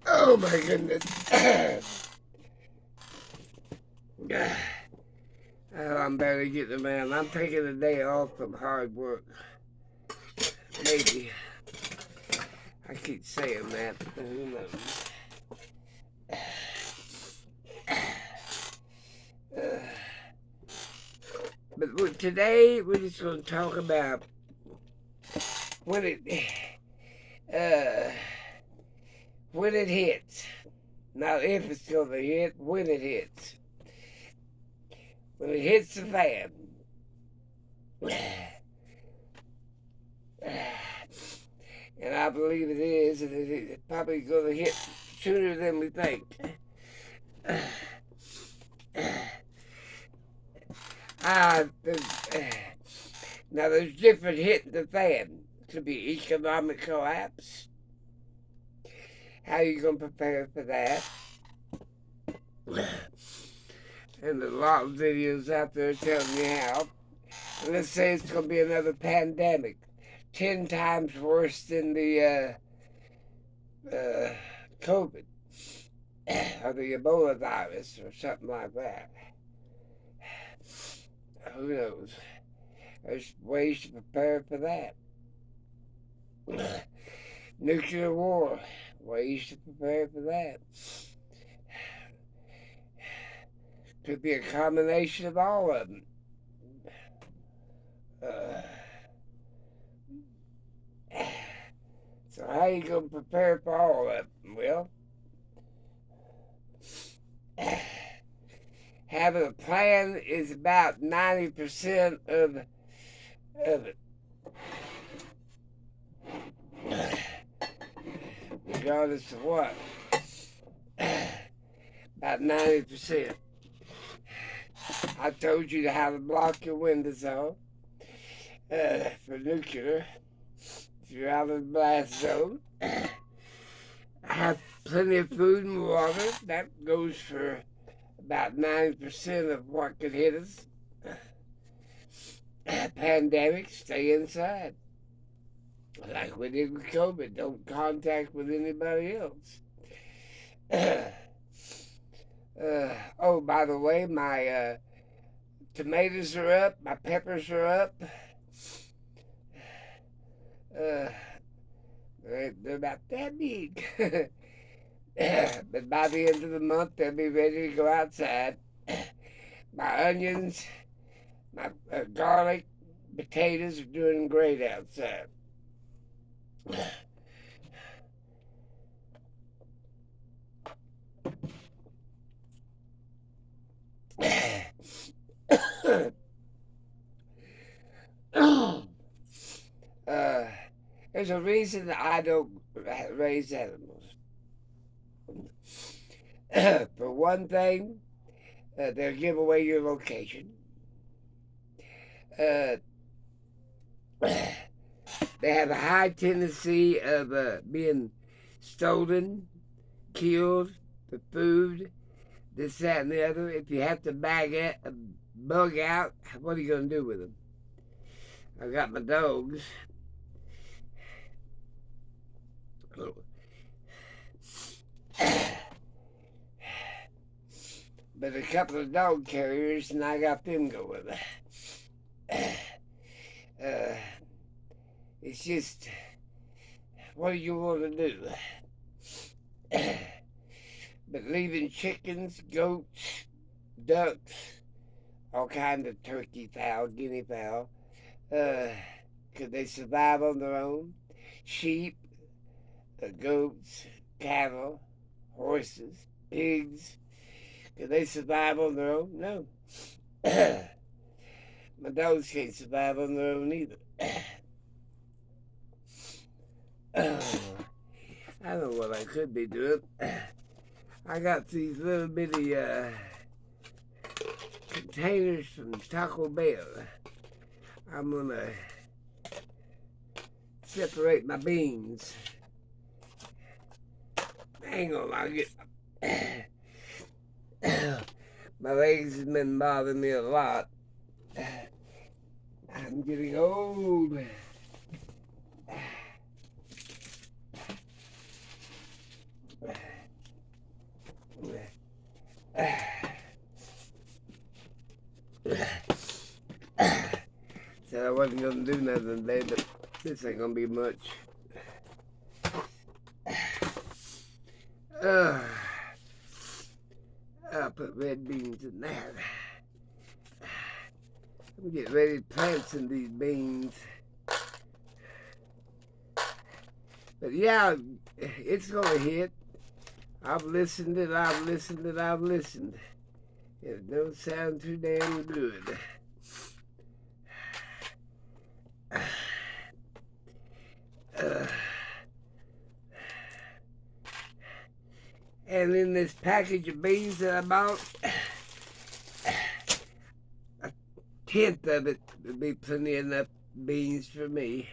Oh my goodness. Oh, I'm barely getting around. I'm taking a day off from hard work. Maybe. I keep saying that, but who knows? But today we're just going to talk about when it uh, when it hits. Not if it's going to hit, when it hits. When it hits the fan. And I believe it is, and it's probably going to hit sooner than we think. Uh, now, there's different hitting the fan. It could be economic collapse. How you going to prepare for that? And there's a lot of videos out there telling you how. And let's say it's going to be another pandemic. 10 times worse than the COVID or the Ebola virus or something like that. Who knows? There's ways to prepare for that. Nuclear war, ways to prepare for that. Could be a combination of all of them. So how you gonna prepare for all of them? Well, having a plan is about 90% of it. Regardless of what. About 90%. I told you how to block your windows off for nuclear. If you're out of the blast zone, have plenty of food and water. That goes for about 90% of what could hit us. Pandemic, stay inside. Like we did with COVID, don't contact with anybody else. Oh, by the way, my tomatoes are up, my peppers are up. They're about that big. But by the end of the month, they'll be ready to go outside. My onions, my garlic, potatoes are doing great outside. There's a reason I don't raise animals. For one thing, they'll give away your location. Uh, they have a high tendency of being stolen, killed for food, this, that, and the other. If you have to bug out, what are you going to do with them? I got my dogs. But a couple of dog carriers, and I got them going. It's just, what do you want to do? But leaving chickens, goats, ducks, all kinds of turkey fowl, guinea fowl, could they survive on their own? Sheep, goats, cattle, horses, pigs, could they survive on their own? No. My dogs can't survive on their own either. I don't know what I could be doing. I got these little bitty containers from Taco Bell. I'm gonna separate my beans. Hang on, I'll get. My legs have been bothering me a lot. I'm getting old. Said I wasn't gonna do nothing today, but this ain't gonna be much. I'll put red beans in that. I'm getting ready to plant some of these beans. But yeah, it's gonna hit. I've listened and I've listened and I've listened. It don't sound too damn good. And in this package of beans that I bought, a tenth of it would be plenty enough beans for me.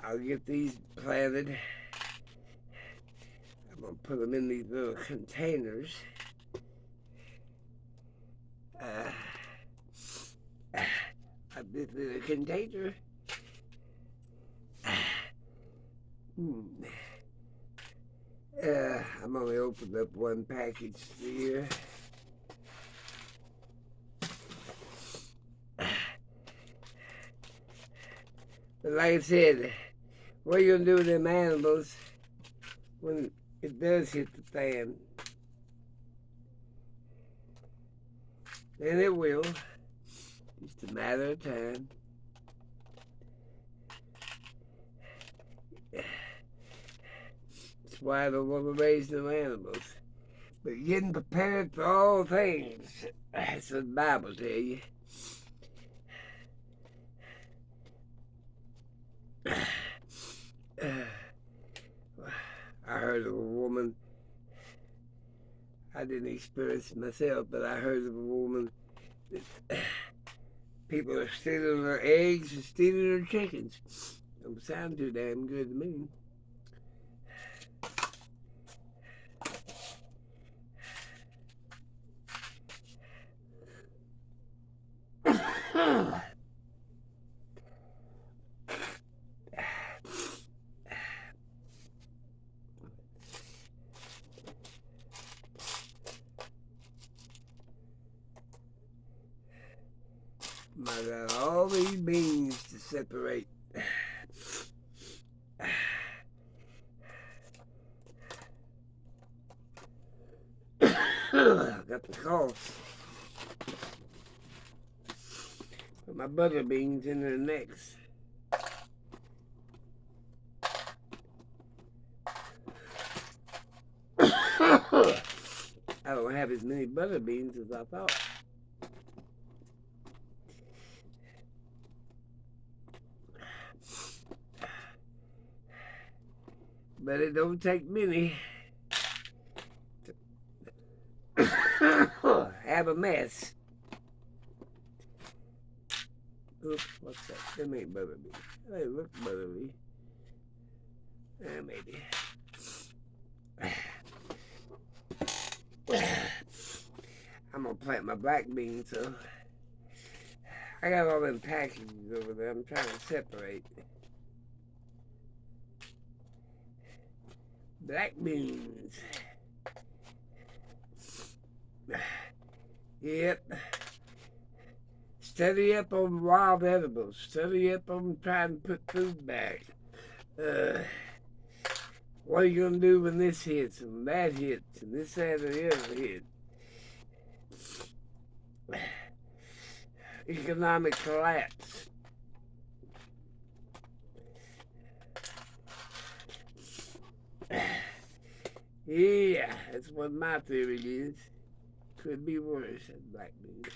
I'll get these planted. I'm gonna put them in these little containers. This little container. I'm only opened up one package here. But like I said, what are you gonna do with them animals when it does hit the fan? And it will. Just a matter of time. That's why I don't want to raise no animals. But getting prepared for all things. That's what the Bible tell you. I heard of a woman. I didn't experience it myself, but I heard of a woman that people are stealing her eggs and stealing her chickens. Don't sound too damn good to me. I got all these beans to separate. Got the cough. Put my butter beans in there next. I don't have as many butter beans as I thought. But it don't take many to have a mess. Oops, what's that? Them ain't butter beans. They look buttery. Maybe. I'm gonna plant my black beans, so I got all them packages over there. I'm trying to separate. Black beans. Yep. Study up on wild edibles. Study up on trying to put food back. What are you going to do when this hits and that hits and this, that, and the other hits? Economic collapse. Yeah, that's what my theory is. Could be worse than black beans.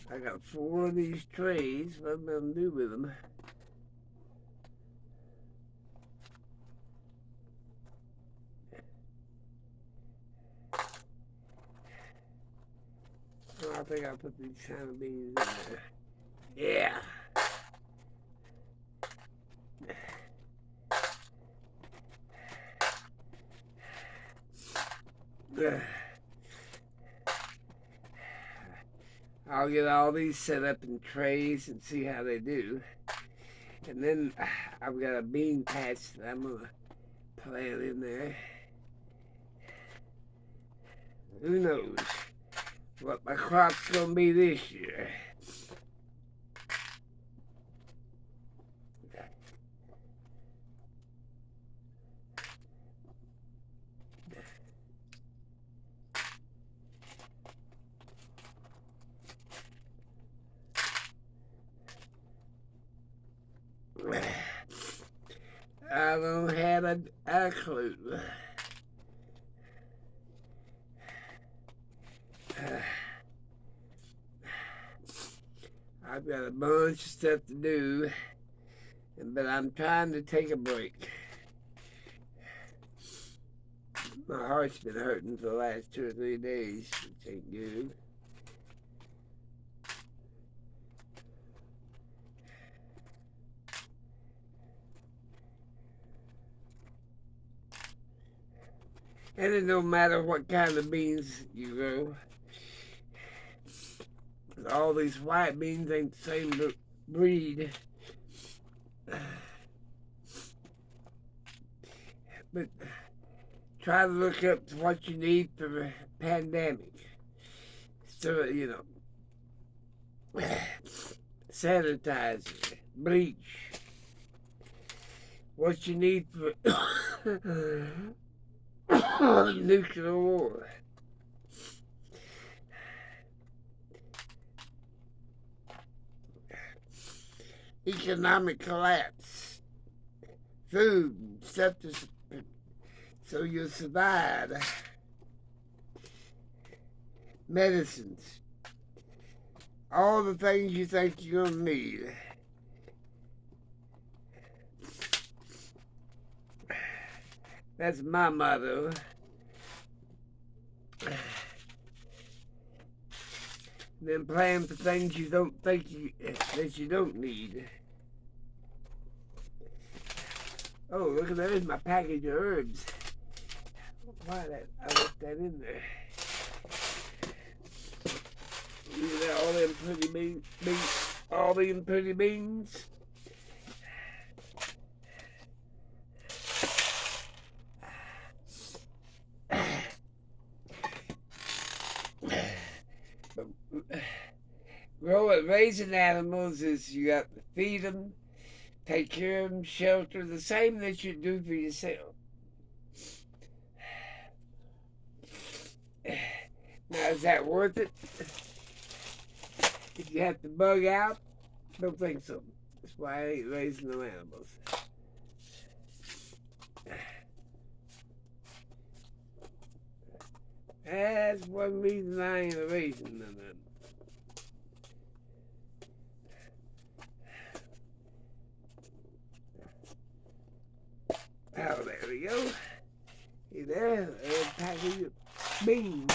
I got 4 of these trays. What am I going to do with them? I think I'll put these kind of beans in there. Yeah. I'll get all these set up in trays and see how they do. And then I've got a bean patch that I'm going to plant in there. Who knows what my crop's going to be this year. I don't have a clue. I've got a bunch of stuff to do, but I'm trying to take a break. My heart's been hurting for the last 2 or 3 days, which ain't good. And it don't matter what kind of beans you grow. All these white beans ain't the same breed. But try to look up what you need for the pandemic. So, sanitizer, bleach, what you need for nuclear war. Economic collapse, food, stuff so you'll survive, medicines, all the things you think you're going to need. That's my motto. Then plan for things you don't think that you don't need. Oh, look at that! There's my package of herbs. Why I left that in there? Look at all them pretty beans. All them pretty beans. Raising animals is you got to feed them, take care of them, shelter, the same that you do for yourself. Now, is that worth it? If you have to bug out, don't think so. That's why I ain't raising no animals. That's one reason I ain't raising none of them. Oh, there we go. See there? A package of beans.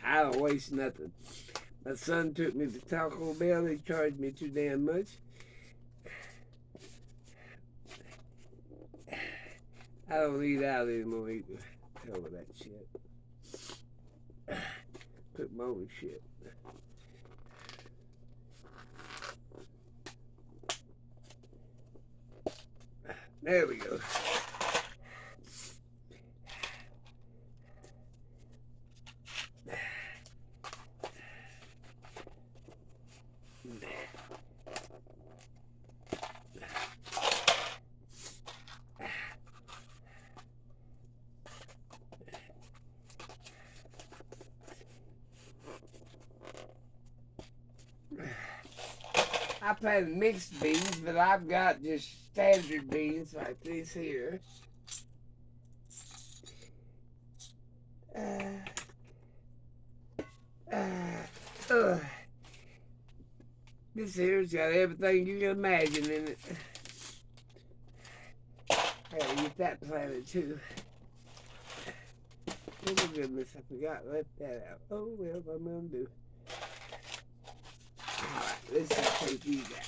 I don't waste nothing. My son took me to Taco Bell. They charged me too damn much. I don't eat out anymore either. Hell with that shit. Cook my own shit. There we go. I planted mixed beans, but I've got just standard beans like these here. This here's got everything you can imagine in it. I gotta get that planted too. Oh my goodness, I forgot to let that out. Oh well, what I'm gonna do. Alright, let's just take these out.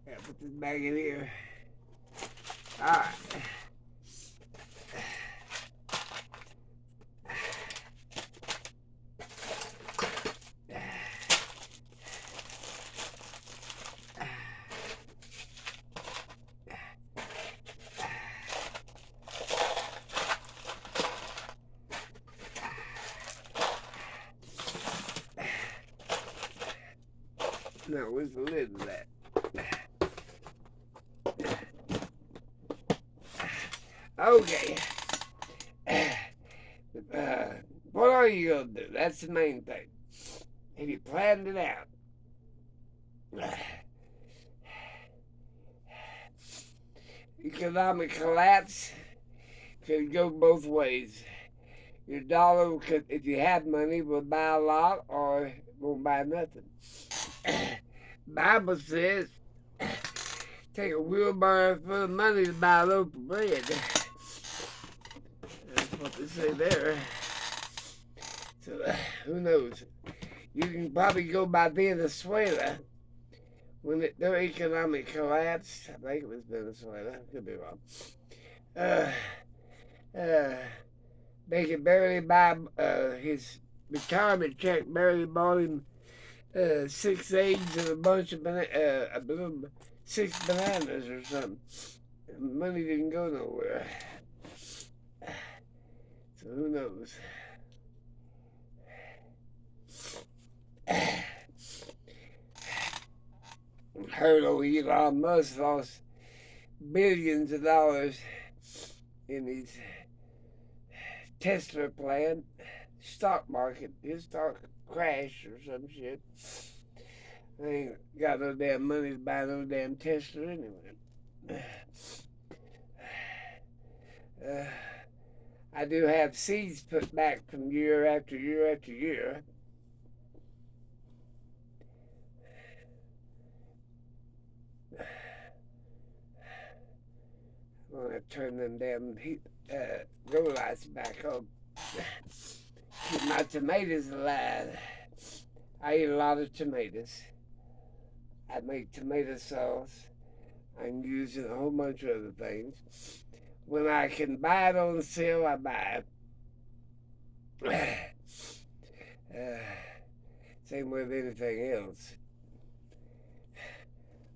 Gotta put this back in here. Alright. Now, where's the lid of that? Okay. What are you going to do? That's the main thing. Have you planned it out? Economic collapse could go both ways. Your dollar could, if you have money, will buy a lot or won't buy nothing. Bible says, take a wheelbarrow full of money to buy a loaf of bread. That's what they say there. So, who knows? You can probably go by Venezuela. When their economic collapse, I think it was Venezuela, I could be wrong. They could barely buy, his retirement check barely bought him 6 eggs and a bunch of 6 bananas or something. Money didn't go nowhere. So who knows? Heard old Elon Musk lost billions of dollars in his Tesla plan, stock market. His stock crashed or some shit. I ain't got no damn money to buy no damn Tesla anyway. I do have seeds put back from year after year after year. I'm gonna turn them damn grow lights back on. Keep my tomatoes alive. I eat a lot of tomatoes. I make tomato sauce. I'm using a whole bunch of other things. When I can buy it on sale, I buy it. Same with anything else.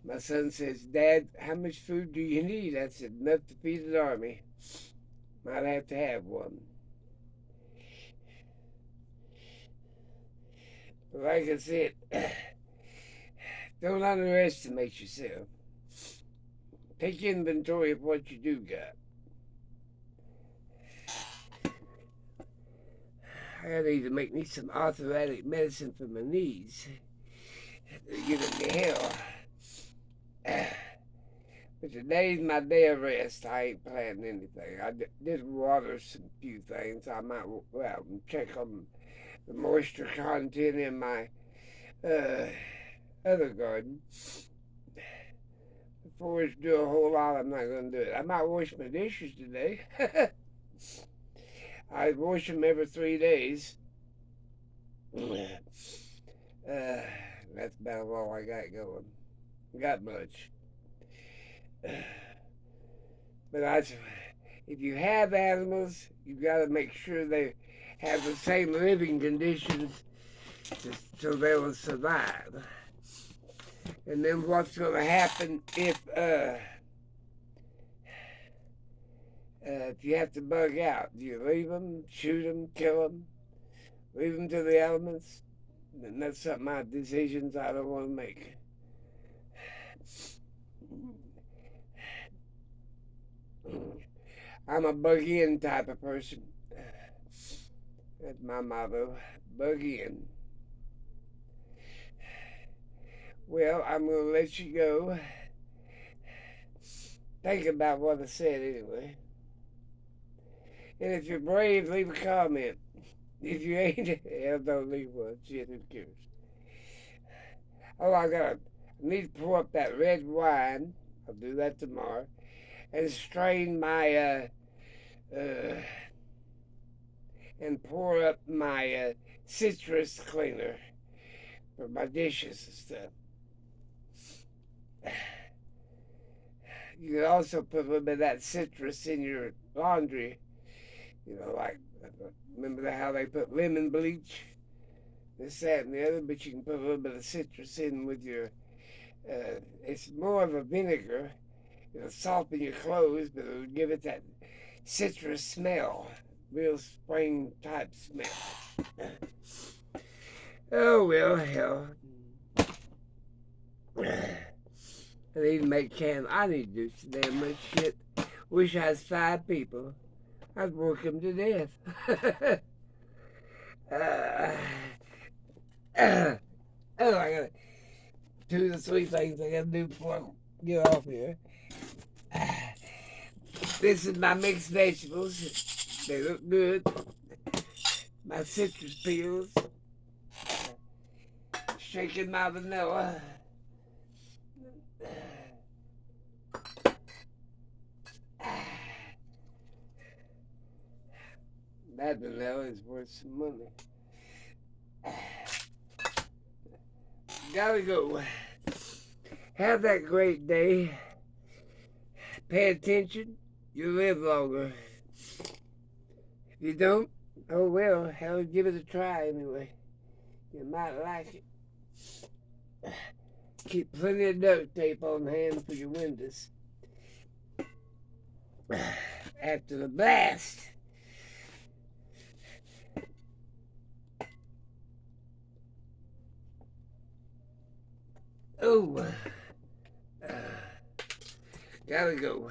My son says, Dad, how much food do you need? I said, enough to feed an army. Might have to have one. But like I said, don't underestimate yourself. Take inventory of what you do got. I need to make me some arthritic medicine for my knees. They're giving me hell. But today's my day of rest. I ain't planning anything. I did water some few things. I might check on the moisture content in my other garden. Before it's do a whole lot, I'm not going to do it. I might wash my dishes today. I wash them every 3 days. That's about all I got going. Got much. But if you have animals, you've got to make sure they have the same living conditions so they will survive. And then what's going to happen if you have to bug out? Do you leave them, shoot them, kill them, leave them to the elements? And that's something decisions I don't want to make. I'm a bug in type of person. That's my motto. Bug in. Well, I'm going to let you go. Think about what I said anyway. And if you're brave, leave a comment. If you ain't, hell, don't leave one. Shit, who cares? Oh, I need to pour up that red wine. I'll do that tomorrow. And strain my, and pour up my citrus cleaner for my dishes and stuff. You can also put a little bit of that citrus in your laundry. Like, remember how they put lemon bleach, this, that, and the other, but you can put a little bit of citrus in with your, it's more of a vinegar. It'll soften your clothes, but it'll give it that citrus smell, real spring type smell. Oh, well, hell. I need to make candles. I need to do some damn much shit. Wish I was 5 people. I'd work them to death. Oh, I gotta do the 3 things I gotta do before I get off here. This is my mixed vegetables. They look good. My citrus peels. Shaking my vanilla. That vanilla is worth some money. Gotta go. Have that great day. Pay attention. You live longer. If you don't, oh well, hell, give it a try anyway. You might like it. Keep plenty of duct tape on hand for your windows. After the blast. Oh, gotta go.